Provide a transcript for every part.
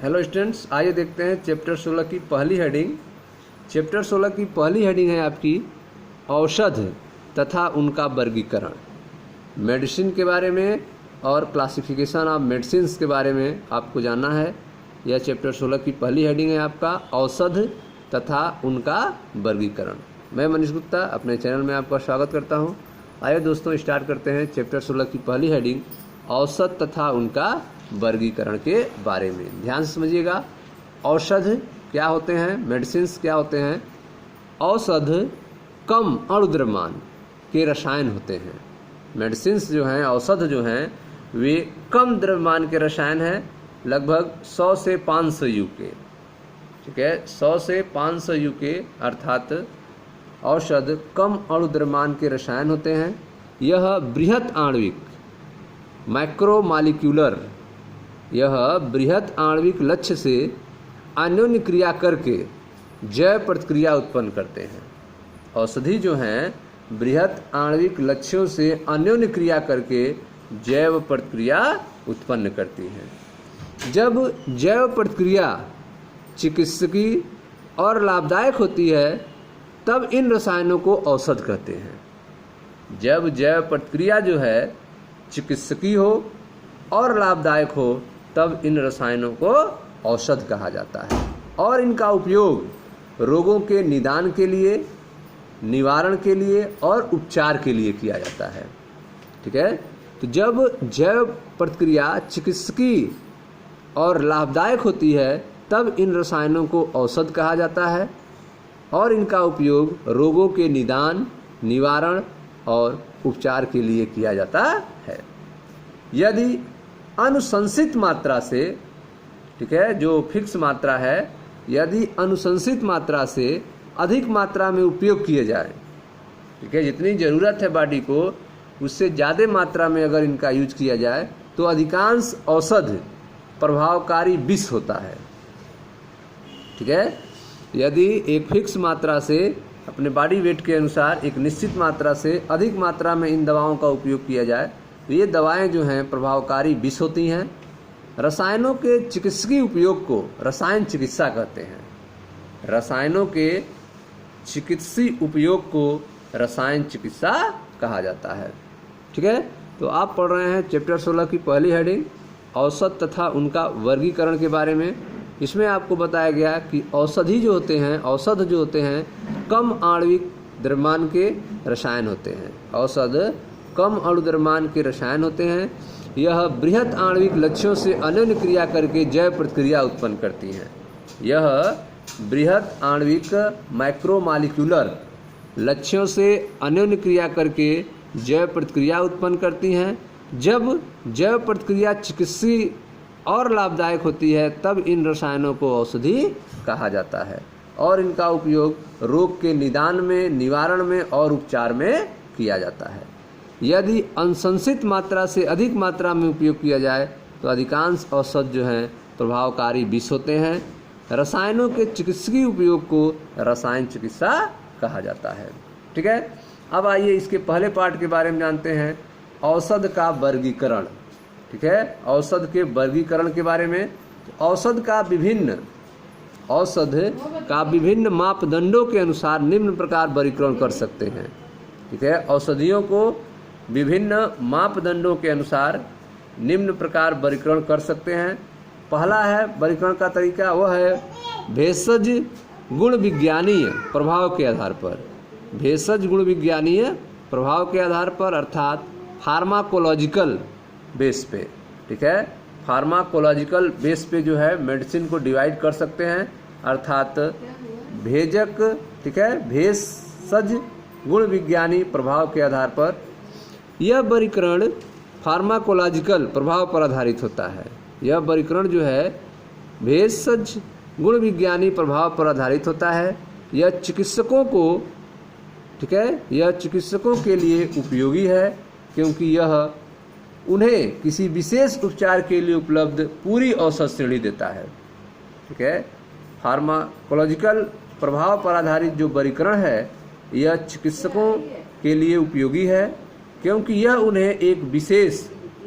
Hello students, आइए देखते हैं चैप्टर 16 की पहली हेडिंग। चैप्टर 16 की पहली हेडिंग है आपकी औषध तथा उनका वर्गीकरण। मेडिसिन के बारे में और क्लासिफिकेशन ऑफ मेडिसिन्स के बारे में आपको जानना है। यह चैप्टर 16 की पहली हेडिंग है आपका औषध तथा उनका वर्गीकरण। मैं मनीष गुप्ता अपने चैनल में आपका स्वागत करता हूं। आइए दोस्तों, स्टार्ट करते हैं चैप्टर 16 की पहली हेडिंग औषध तथा उनका वर्गीकरण के बारे में। ध्यान से समझिएगा, औषध क्या होते हैं, मेडिसिन्स क्या होते हैं। औषध कम अणुद्रव्यमान के रसायन होते हैं। मेडिसिन्स जो हैं, औषध जो हैं, वे कम द्रव्यमान के रसायन हैं, लगभग 100 से 500 यू के। ठीक है, 100 से 500 यू के अर्थात औषध कम अणुद्रव्यमान के रसायन होते हैं। यह बृहत आणविक माइक्रोमॉलिक्यूलर बृहत आणविक लक्ष्य से अन्योन्य क्रिया करके जैव प्रतिक्रिया उत्पन्न करते हैं। औषधि जो हैं बृहत आणविक लक्ष्यों से अन्योन्य क्रिया करके जैव प्रतिक्रिया उत्पन्न करती हैं। जब जैव प्रतिक्रिया चिकित्सकीय और लाभदायक होती है तब इन रसायनों को औषध कहते हैं। जब जैव प्रतिक्रिया जो है चिकित्सकीय हो और लाभदायक हो तब इन रसायनों को औषध कहा जाता है और इनका उपयोग रोगों के निदान के लिए, निवारण के लिए और उपचार के लिए किया जाता है। ठीक है, तो जब जैव प्रतिक्रिया चिकित्सकीय और लाभदायक होती है तब इन रसायनों को औषध कहा जाता है और इनका उपयोग रोगों के निदान, निवारण और उपचार के लिए किया जाता है। यदि अनुशंसित मात्रा से, ठीक है, जो फिक्स मात्रा है, यदि अनुशंसित मात्रा से अधिक मात्रा में उपयोग किए जाए, ठीक है, जितनी ज़रूरत है बॉडी को उससे ज़्यादा मात्रा में अगर इनका यूज किया जाए तो अधिकांश औषध प्रभावकारी विष होता है। ठीक है, यदि एक फिक्स मात्रा से अपने बॉडी वेट के अनुसार एक निश्चित मात्रा से अधिक मात्रा में इन दवाओं का उपयोग किया जाए तो ये दवाएं जो हैं प्रभावकारी विष होती हैं। रसायनों के चिकित्सकीय उपयोग को रसायन चिकित्सा कहते हैं। रसायनों के चिकित्सीय उपयोग को रसायन चिकित्सा कहा जाता है। ठीक है, तो आप पढ़ रहे हैं चैप्टर 16 की पहली हेडिंग औषध तथा उनका वर्गीकरण के बारे में। इसमें आपको बताया गया कि औषधि जो होते हैं, औषध जो होते हैं कम आणविक द्रव्यमान के रसायन होते हैं। औषध कम अणुद्रव्यमान के रसायन होते हैं। यह बृहत आणविक लक्ष्यों से अन्योन्य क्रिया करके जैव प्रतिक्रिया उत्पन्न करती हैं। यह बृहत आणविक माइक्रोमॉलिक्यूलर लक्ष्यों से अन्योन्य क्रिया करके जैव प्रतिक्रिया उत्पन्न करती हैं। जब जैव प्रतिक्रिया चिकित्सीय और लाभदायक होती है तब इन रसायनों को औषधि कहा जाता है और इनका उपयोग रोग के निदान में, निवारण में और उपचार में किया जाता है। यदि अनुशंसित मात्रा से अधिक मात्रा में उपयोग किया जाए तो अधिकांश औषध जो हैं प्रभावकारी विष होते हैं। रसायनों के चिकित्सकीय उपयोग को रसायन चिकित्सा कहा जाता है। ठीक है, अब आइए इसके पहले पार्ट के बारे में जानते हैं, औषध का वर्गीकरण। ठीक है, औषध के वर्गीकरण के बारे में। औषध का विभिन्न मापदंडों के अनुसार निम्न प्रकार वर्गीकरण कर सकते हैं। ठीक है, औषधियों को विभिन्न मापदंडों के अनुसार निम्न प्रकार वर्गीकरण कर सकते हैं। पहला है वर्गीकरण का तरीका, वह है भेषज गुण विज्ञानीय प्रभाव के आधार पर। भेषज गुण विज्ञानीय प्रभाव के आधार पर अर्थात फार्माकोलॉजिकल बेस पे। ठीक है, फार्माकोलॉजिकल बेस पे जो है मेडिसिन को डिवाइड कर सकते हैं अर्थात भेजक, ठीक है, भेषज गुण विज्ञानी प्रभाव के आधार पर। यह वर्गीकरण फार्माकोलॉजिकल प्रभाव पर आधारित होता है। यह वर्गीकरण जो है भेषज गुण विज्ञानी प्रभाव पर आधारित होता है। यह चिकित्सकों को, ठीक है, यह चिकित्सकों के लिए उपयोगी है क्योंकि यह उन्हें किसी विशेष उपचार के लिए उपलब्ध पूरी औषध श्रेणी देता है। ठीक है, फार्माकोलॉजिकल प्रभाव पर आधारित जो वर्गीकरण है यह चिकित्सकों के लिए उपयोगी है क्योंकि यह उन्हें एक विशेष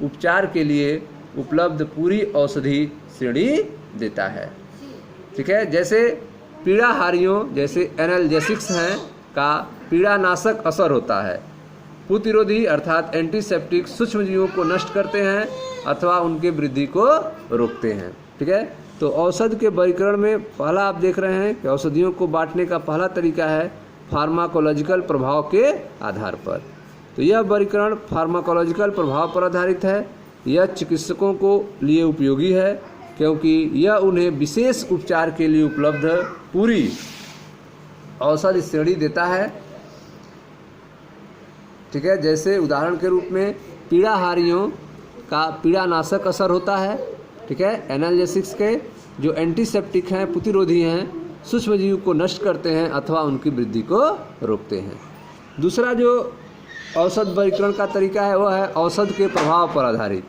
उपचार के लिए उपलब्ध पूरी औषधि श्रेणी देता है। ठीक है, जैसे पीड़ाहारियों जैसे एनाल्जेसिक्स हैं का पीड़ानाशक असर होता है। प्रतिरोधी अर्थात एंटीसेप्टिक सूक्ष्म जीवों को नष्ट करते हैं अथवा उनके वृद्धि को रोकते हैं। ठीक है, तो औषध के वर्गीकरण में पहला आप देख रहे हैं कि औषधियों को बांटने का पहला तरीका है फार्माकोलॉजिकल प्रभाव के आधार पर। तो यह वर्गीकरण फार्माकोलॉजिकल प्रभाव पर आधारित है। यह चिकित्सकों को लिए उपयोगी है क्योंकि यह उन्हें विशेष उपचार के लिए उपलब्ध पूरी औषधि श्रेणी देता है। ठीक है, जैसे उदाहरण के रूप में पीड़ाहारियों का पीड़ानाशक असर होता है। ठीक है, एनाल्जेसिक्स के जो एंटीसेप्टिक हैं, प्रतिरोधी हैं, सूक्ष्म जीव को नष्ट करते हैं अथवा उनकी वृद्धि को रोकते हैं। दूसरा जो औषध वर्गीकरण का तरीका है वह है औषध के प्रभाव पर आधारित।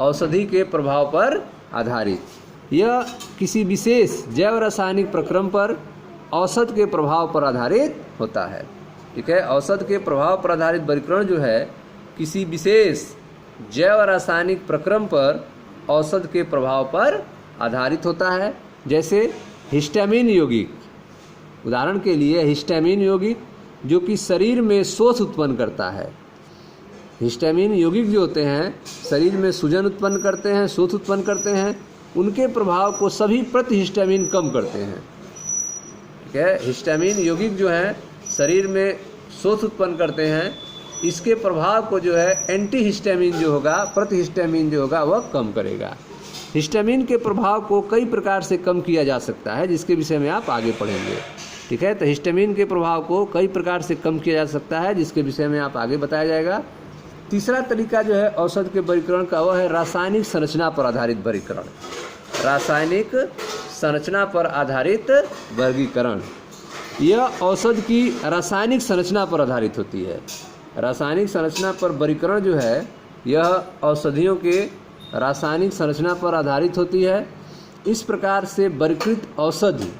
औषधि के प्रभाव पर आधारित यह किसी विशेष जैव रासायनिक प्रक्रम पर औषध के प्रभाव पर आधारित होता है। ठीक है, औषध के प्रभाव पर आधारित वर्गीकरण जो है किसी विशेष जैव रासायनिक प्रक्रम पर औषध के प्रभाव पर आधारित होता है। जैसे हिस्टामिन यौगिक, उदाहरण के लिए हिस्टामिन यौगिक जो कि शरीर में शोथ उत्पन्न करता है। हिस्टामिन यौगिक जो होते हैं शरीर में सूजन उत्पन्न करते हैं, शोथ उत्पन्न करते हैं, उनके प्रभाव को सभी प्रतिहिस्टामिन कम करते हैं। ठीक है, हिस्टामिन यौगिक जो हैं शरीर में शोथ उत्पन्न करते हैं, इसके प्रभाव को जो है एंटी हिस्टामिन जो होगा, प्रतिहिस्टामिन जो होगा वह कम करेगा। हिस्टामिन के प्रभाव को कई प्रकार से कम किया जा सकता है जिसके विषय में आप आगे पढ़ेंगे। ठीक है, तो हिस्टामिन के प्रभाव को कई प्रकार से कम किया जा सकता है जिसके विषय में आप आगे बताया जाएगा। तीसरा तरीका जो है औषध के वर्गीकरण का वह है रासायनिक संरचना पर आधारित वर्गीकरण। रासायनिक संरचना पर आधारित वर्गीकरण यह औषध की रासायनिक संरचना पर आधारित होती है। रासायनिक संरचना पर वर्गीकरण जो है यह औषधियों के रासायनिक संरचना पर आधारित होती है। इस प्रकार से वर्गीकृत औषधि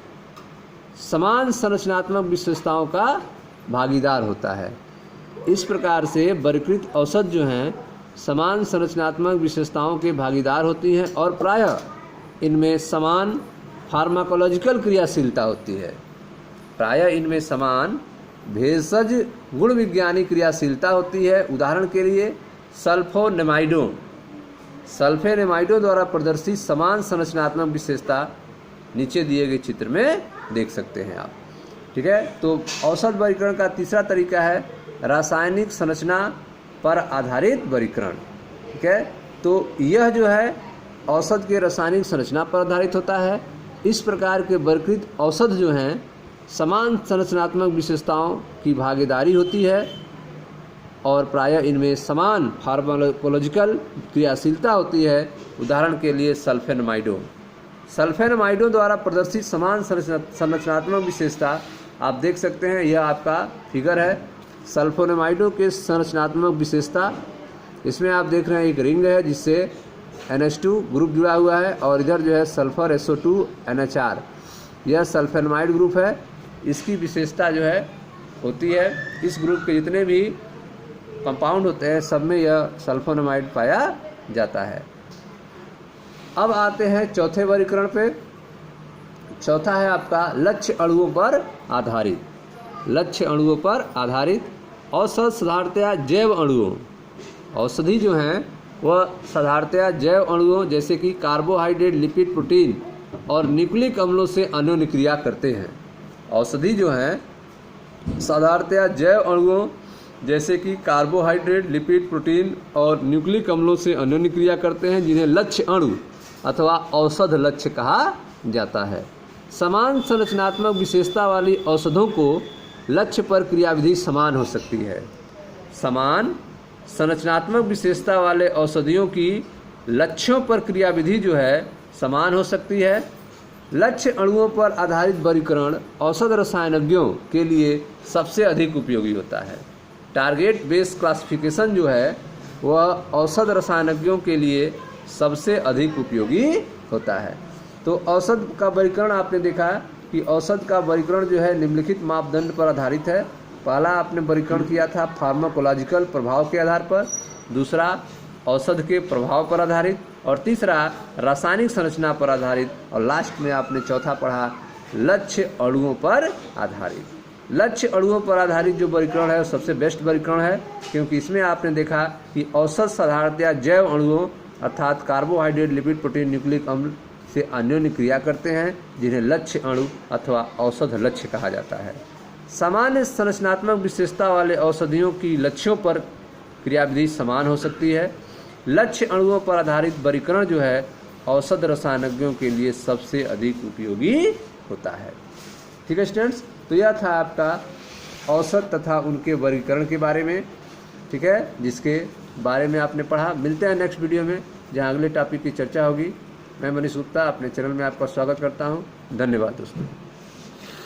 समान संरचनात्मक विशेषताओं का भागीदार होता है। इस प्रकार से वर्गीकृत औषध जो हैं समान संरचनात्मक विशेषताओं के भागीदार होती हैं और प्रायः इनमें समान फार्माकोलॉजिकल क्रियाशीलता होती है। प्रायः इनमें समान भेषज गुण विज्ञानी क्रियाशीलता होती है। उदाहरण के लिए सल्फेनेमाइडों द्वारा प्रदर्शित समान संरचनात्मक विशेषता नीचे दिए गए चित्र में देख सकते हैं आप। ठीक है, तो औषध वर्गीकरण का तीसरा तरीका है रासायनिक संरचना पर आधारित वर्गीकरण। ठीक है, तो यह जो है औषध के रासायनिक संरचना पर आधारित होता है। इस प्रकार के वर्गीकृत औषध जो हैं समान संरचनात्मक विशेषताओं की भागीदारी होती है और प्रायः इनमें समान फार्माकोलॉजिकल क्रियाशीलता होती है। उदाहरण के लिए सल्फेनेमाइडों द्वारा प्रदर्शित समान संरचनात्मक विशेषता आप देख सकते हैं। यह आपका फिगर है सल्फोनेमाइडों के संरचनात्मक विशेषता। इसमें आप देख रहे हैं एक रिंग है जिससे NH2 ग्रुप जुड़ा हुआ है और इधर जो है सल्फर SO2 NHR, यह सल्फेनेमाइड ग्रुप है। इसकी विशेषता जो है होती है इस ग्रुप के जितने भी कंपाउंड होते हैं सब में यह सल्फोनेमाइड पाया जाता है। अब आते हैं चौथे वर्गीकरण पे। चौथा है आपका लक्ष्य अणुओं पर आधारित। लक्ष्य अणुओं पर आधारित औषध साधारणतया जैव अणुओं, औषधि जो हैं वह साधारणतया जैव अणुओं जैसे कि कार्बोहाइड्रेट, लिपिड, प्रोटीन और न्यूक्लिक अम्लों से अन्योन्य क्रिया करते हैं। औषधि जो हैं साधारणतया जैव अणुओं जैसे कि कार्बोहाइड्रेट, लिपिड, प्रोटीन और न्यूक्लिक अम्लों से अन्योन्य क्रिया करते हैं जिन्हें लक्ष्य अणु अथवा औषध लक्ष्य कहा जाता है। समान संरचनात्मक विशेषता वाली औषधों को लक्ष्य पर क्रियाविधि समान हो सकती है। समान संरचनात्मक विशेषता वाले औषधियों की लक्ष्यों पर क्रियाविधि जो है समान हो सकती है। लक्ष्य अणुओं पर आधारित वर्गीकरण औषध रसायनज्ञों के लिए सबसे अधिक उपयोगी होता है। टारगेट बेस्ड क्लासिफिकेशन जो है वह औषध रसायनज्ञों के लिए सबसे अधिक उपयोगी होता है। तो औषध का वर्गीकरण आपने देखा कि औषध का वर्गीकरण जो है निम्नलिखित मापदंड पर आधारित है। पहला आपने वर्गीकरण किया था फार्माकोलॉजिकल प्रभाव के आधार पर। दूसरा औषध के प्रभाव पर आधारित, और तीसरा रासायनिक संरचना पर आधारित, और लास्ट में आपने चौथा पढ़ा लक्ष्य अणुओं पर आधारित। लक्ष्य अणुओं पर आधारित जो वर्गीकरण है वो सबसे बेस्ट वर्गीकरण है, क्योंकि इसमें आपने देखा कि औषध साधारणतया जैव अणुओं अर्थात कार्बोहाइड्रेट, लिपिड, प्रोटीन, न्यूक्लिक अम्ल से अन्योन्य क्रिया करते हैं, जिन्हें लक्ष्य अणु अथवा औषध लक्ष्य कहा जाता है। सामान्य संरचनात्मक विशेषता वाले औषधियों की लक्ष्यों पर क्रियाविधि समान हो सकती है। लक्ष्य अणुओं पर आधारित वर्गीकरण जो है औषध रसायनज्ञों के लिए सबसे अधिक उपयोगी होता है। ठीक है स्टूडेंट्स, तो यह था आपका औषध तथा उनके वर्गीकरण के बारे में, ठीक है, जिसके बारे में आपने पढ़ा। मिलते हैं नेक्स्ट वीडियो में जहां अगले टॉपिक की चर्चा होगी। मैं मनीष गुप्ता अपने चैनल में आपका स्वागत करता हूं। धन्यवाद दोस्तों।